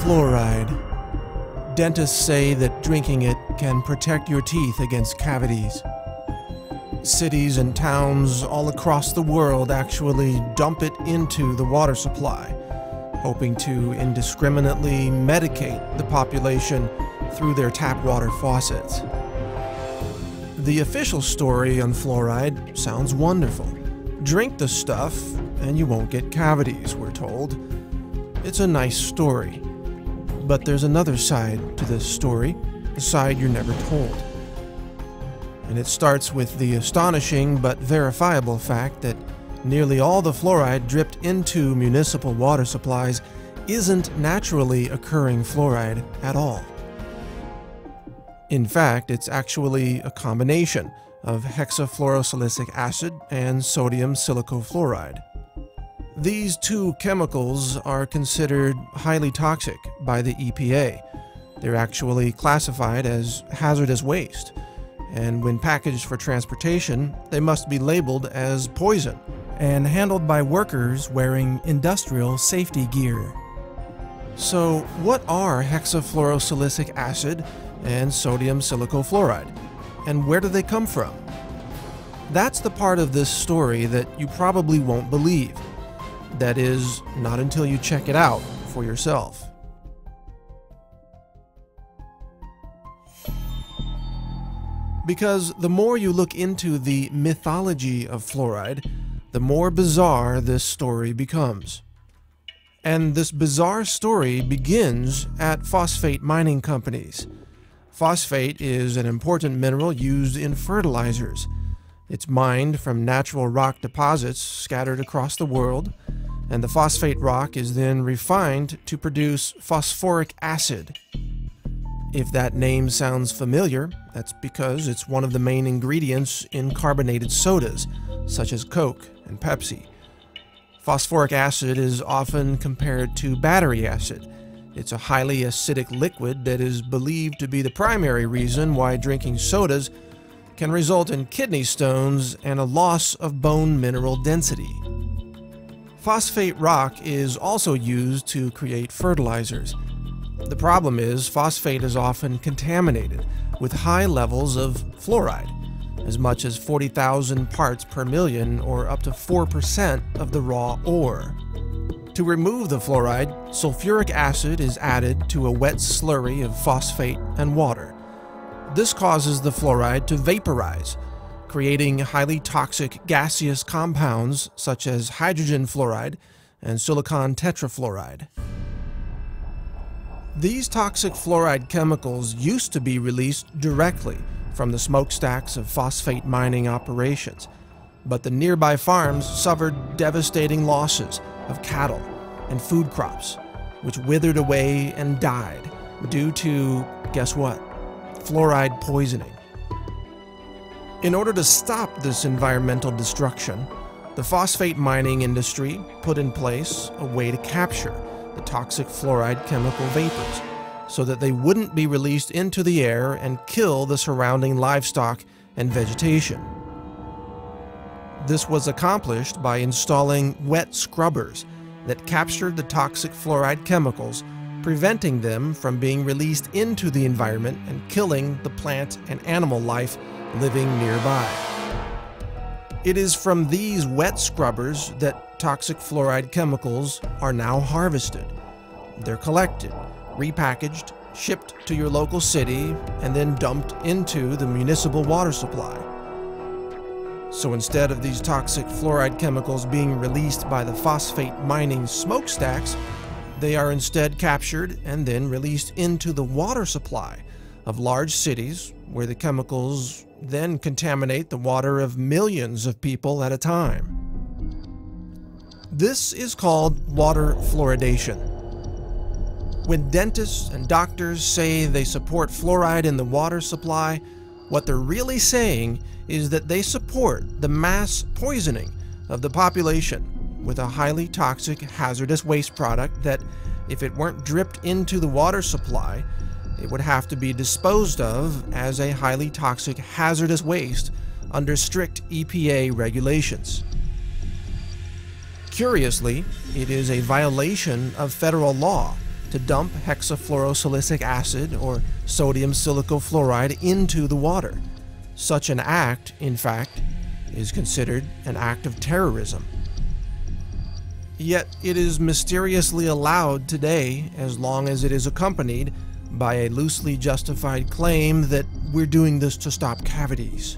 Fluoride. Dentists say that drinking it can protect your teeth against cavities. Cities and towns all across the world actually dump it into the water supply, hoping to indiscriminately medicate the population through their tap water faucets. The official story on fluoride sounds wonderful. Drink the stuff and you won't get cavities, we're told. It's a nice story. But there's another side to this story, a side you're never told. And it starts with the astonishing but verifiable fact that nearly all the fluoride dripped into municipal water supplies isn't naturally occurring fluoride at all. In fact, it's actually a combination of hexafluorosilicic acid and sodium silicofluoride. These two chemicals are considered highly toxic by the EPA. They're actually classified as hazardous waste, and when packaged for transportation, they must be labeled as poison and handled by workers wearing industrial safety gear. So, what are hexafluorosilicic acid and sodium silicofluoride, and where do they come from? That's the part of this story that you probably won't believe. That is, not until you check it out for yourself. Because the more you look into the mythology of fluoride, the more bizarre this story becomes. And this bizarre story begins at phosphate mining companies. Phosphate is an important mineral used in fertilizers. It's mined from natural rock deposits scattered across the world, and the phosphate rock is then refined to produce phosphoric acid. If that name sounds familiar, that's because it's one of the main ingredients in carbonated sodas, such as Coke and Pepsi. Phosphoric acid is often compared to battery acid. It's a highly acidic liquid that is believed to be the primary reason why drinking sodas can result in kidney stones and a loss of bone mineral density. Phosphate rock is also used to create fertilizers. The problem is phosphate is often contaminated with high levels of fluoride, as much as 40,000 parts per million, or up to 4% of the raw ore. To remove the fluoride, sulfuric acid is added to a wet slurry of phosphate and water. This causes the fluoride to vaporize, creating highly toxic gaseous compounds such as hydrogen fluoride and silicon tetrafluoride. These toxic fluoride chemicals used to be released directly from the smokestacks of phosphate mining operations, but the nearby farms suffered devastating losses of cattle and food crops, which withered away and died due to, guess what? Fluoride poisoning. In order to stop this environmental destruction, the phosphate mining industry put in place a way to capture the toxic fluoride chemical vapors so that they wouldn't be released into the air and kill the surrounding livestock and vegetation. This was accomplished by installing wet scrubbers that captured the toxic fluoride chemicals, preventing them from being released into the environment and killing the plant and animal life living nearby. It is from these wet scrubbers that toxic fluoride chemicals are now harvested. They're collected, repackaged, shipped to your local city, and then dumped into the municipal water supply. So instead of these toxic fluoride chemicals being released by the phosphate mining smokestacks, they are instead captured and then released into the water supply of large cities, where the chemicals then contaminate the water of millions of people at a time. This is called water fluoridation. When dentists and doctors say they support fluoride in the water supply, what they're really saying is that they support the mass poisoning of the population with a highly toxic hazardous waste product that, if it weren't dripped into the water supply, it would have to be disposed of as a highly toxic hazardous waste under strict EPA regulations. Curiously, it is a violation of federal law to dump hexafluorosilicic acid or sodium silicofluoride into the water. Such an act, in fact, is considered an act of terrorism. Yet it is mysteriously allowed today as long as it is accompanied by a loosely justified claim that we're doing this to stop cavities.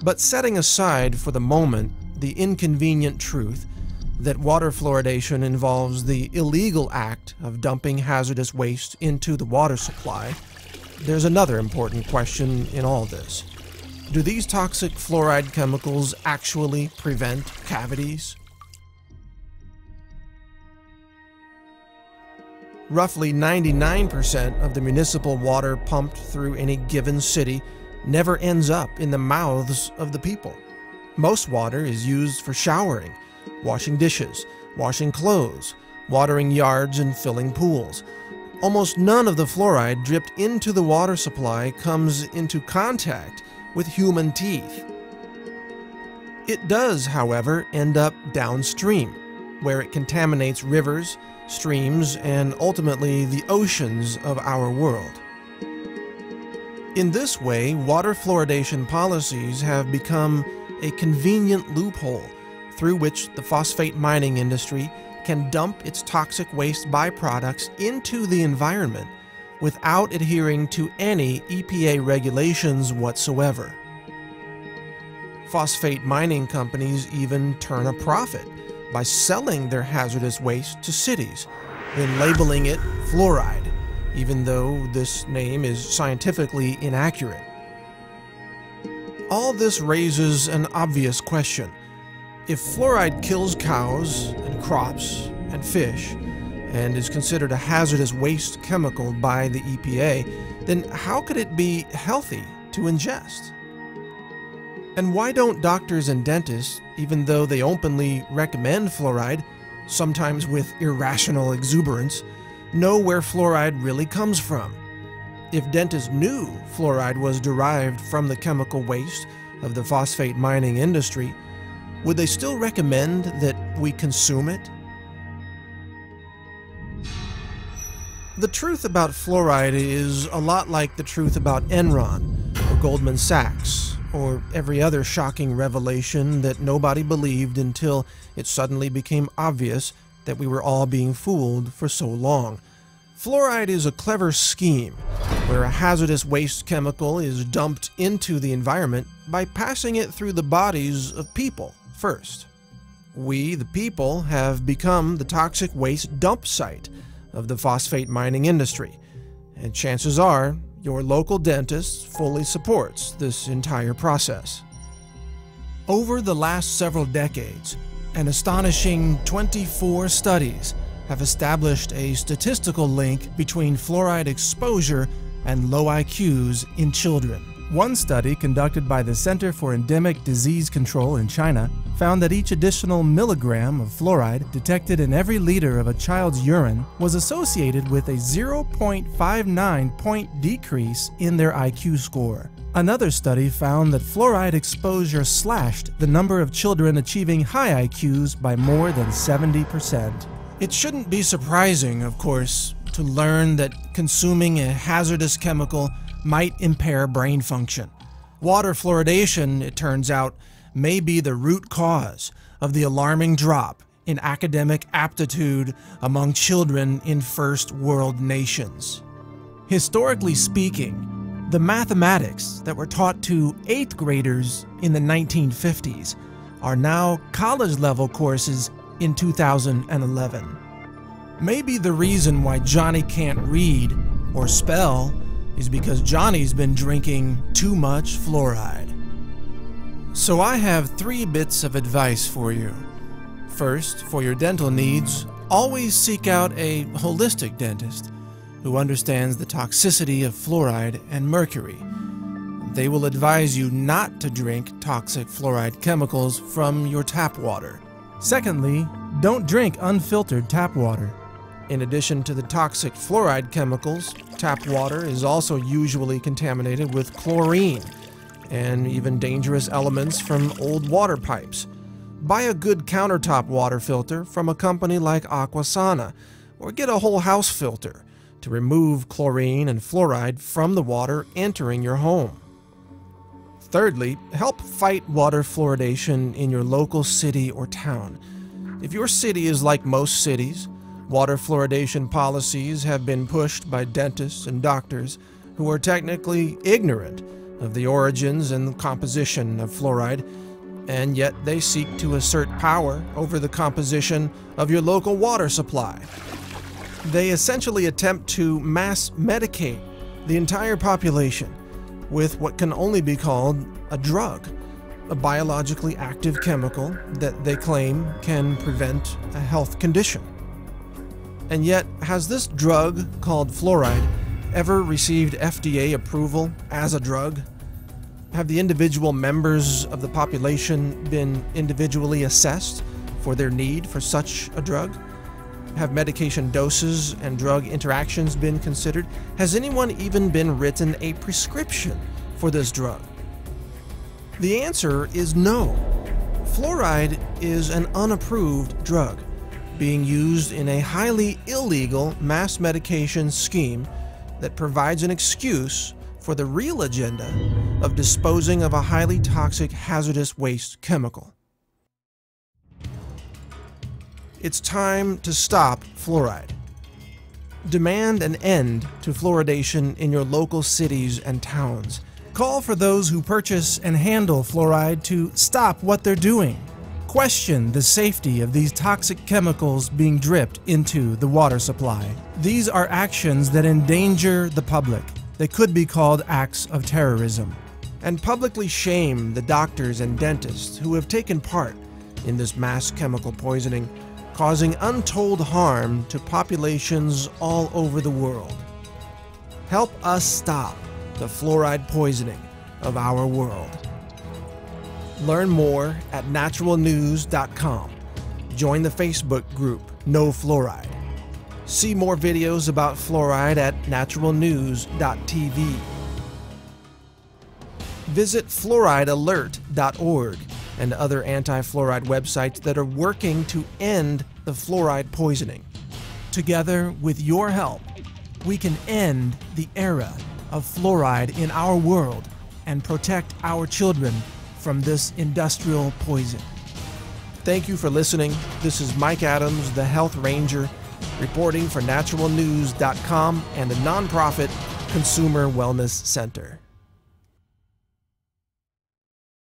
But setting aside for the moment the inconvenient truth that water fluoridation involves the illegal act of dumping hazardous waste into the water supply, there's another important question in all this. Do these toxic fluoride chemicals actually prevent cavities? Roughly 99% of the municipal water pumped through any given city never ends up in the mouths of the people. Most water is used for showering, washing dishes, washing clothes, watering yards, and filling pools. Almost none of the fluoride dripped into the water supply comes into contact with human teeth. It does, however, end up downstream, where it contaminates rivers, streams, and ultimately the oceans of our world. In this way, water fluoridation policies have become a convenient loophole through which the phosphate mining industry can dump its toxic waste byproducts into the environment without adhering to any EPA regulations whatsoever. Phosphate mining companies even turn a profit by selling their hazardous waste to cities, then labeling it fluoride, even though this name is scientifically inaccurate. All this raises an obvious question. If fluoride kills cows and crops and fish and is considered a hazardous waste chemical by the EPA, then how could it be healthy to ingest? And why don't doctors and dentists, even though they openly recommend fluoride, sometimes with irrational exuberance, know where fluoride really comes from? If dentists knew fluoride was derived from the chemical waste of the phosphate mining industry, would they still recommend that we consume it? The truth about fluoride is a lot like the truth about Enron or Goldman Sachs, or every other shocking revelation that nobody believed until it suddenly became obvious that we were all being fooled for so long. Fluoride is a clever scheme where a hazardous waste chemical is dumped into the environment by passing it through the bodies of people first. We, the people, have become the toxic waste dump site of the phosphate mining industry, and chances are your local dentist fully supports this entire process. Over the last several decades, an astonishing 24 studies have established a statistical link between fluoride exposure and low IQs in children. One study conducted by the Center for Endemic Disease Control in China found that each additional milligram of fluoride detected in every liter of a child's urine was associated with a 0.59 point decrease in their IQ score. Another study found that fluoride exposure slashed the number of children achieving high IQs by more than 70%. It shouldn't be surprising, of course, to learn that consuming a hazardous chemical might impair brain function. Water fluoridation, it turns out, may be the root cause of the alarming drop in academic aptitude among children in first world nations. Historically speaking, the mathematics that were taught to 8th graders in the 1950s are now college-level courses in 2011. Maybe the reason why Johnny can't read or spell is because Johnny's been drinking too much fluoride. So I have 3 bits of advice for you. First, for your dental needs, always seek out a holistic dentist who understands the toxicity of fluoride and mercury. They will advise you not to drink toxic fluoride chemicals from your tap water. Secondly, don't drink unfiltered tap water. In addition to the toxic fluoride chemicals, tap water is also usually contaminated with chlorine and even dangerous elements from old water pipes. Buy a good countertop water filter from a company like Aquasana, or get a whole house filter to remove chlorine and fluoride from the water entering your home. Thirdly, help fight water fluoridation in your local city or town. If your city is like most cities, water fluoridation policies have been pushed by dentists and doctors who are technically ignorant of the origins and composition of fluoride, and yet they seek to assert power over the composition of your local water supply. They essentially attempt to mass medicate the entire population with what can only be called a drug, a biologically active chemical that they claim can prevent a health condition. And yet, has this drug called fluoride ever received FDA approval as a drug? Have the individual members of the population been individually assessed for their need for such a drug? Have medication doses and drug interactions been considered? Has anyone even been written a prescription for this drug? The answer is no. Fluoride is an unapproved drug being used in a highly illegal mass medication scheme that provides an excuse for the real agenda of disposing of a highly toxic hazardous waste chemical. It's time to stop fluoride. Demand an end to fluoridation in your local cities and towns. Call for those who purchase and handle fluoride to stop what they're doing. Question the safety of these toxic chemicals being dripped into the water supply. These are actions that endanger the public. They could be called acts of terrorism. And publicly shame the doctors and dentists who have taken part in this mass chemical poisoning, causing untold harm to populations all over the world. Help us stop the fluoride poisoning of our world. Learn more at naturalnews.com. Join the Facebook group No Fluoride. See more videos about fluoride at naturalnews.tv. Visit fluoridealert.org and other anti-fluoride websites that are working to end the fluoride poisoning. Together, with your help, we can end the era of fluoride in our world and protect our children from this industrial poison. Thank you for listening. This is Mike Adams, the Health Ranger, reporting for naturalnews.com and the nonprofit Consumer Wellness Center.